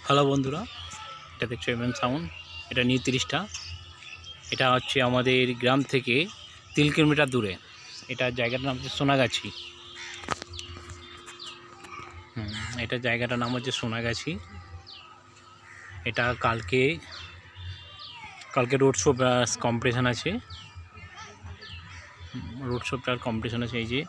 Hello বন্ধুরা, এটা দেখছো সাউন্ড। এটা নিউ 30টা। এটা হচ্ছে আমাদের গ্রাম থেকে 3 কিলোমিটার দূরে। এটা জায়গাটার নাম হচ্ছে সোনাগাছি। এটা জায়গাটার নাম হচ্ছে সোনাগাছি। এটা কালকে রোড শো কম্পিটিশান আছে। রোড শোটার কম্পিটিশান আছে। এই যে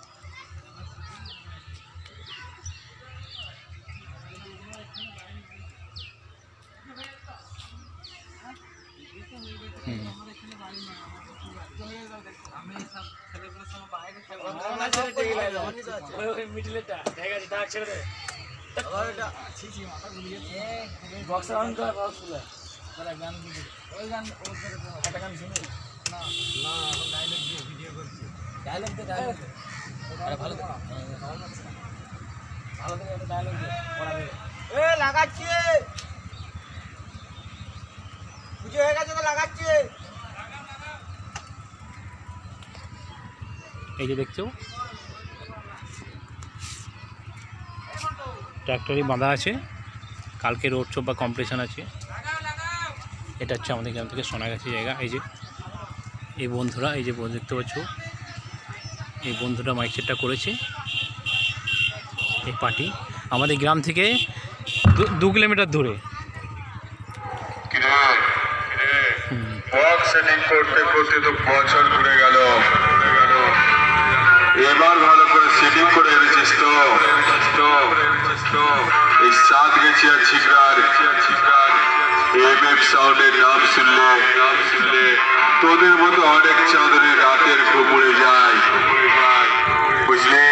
লাগাচ্ছি পুজো হয়ে গেছে তো লাগাচ্ছি। এই যে দেখছো ট্র্যাক্টরই বাঁধা আছে। কালকে রোড শো বা কম্পিটিশান আছে। এটা হচ্ছে আমাদের গ্রাম থেকে সোনাগাছি জায়গা। এই যে এই বন্ধুরা, এই যে বন্ধু দেখতে পাচ্ছ, এই বন্ধুরা মাইক সেটটা করেছে। এই পার্টি আমাদের গ্রাম থেকে 2 কিলোমিটার দূরে। করতে করতে তো বছর ঘুরে গেল। এবার ভালো করে সেটিং করে এনেছিস তো এই সাত গেছি আর ছিকরার সাউন্ডের নাম শুনলে তোদের মতো অনেক চাঁদনের রাতের ঘুম উড়ে যায়। বুঝলি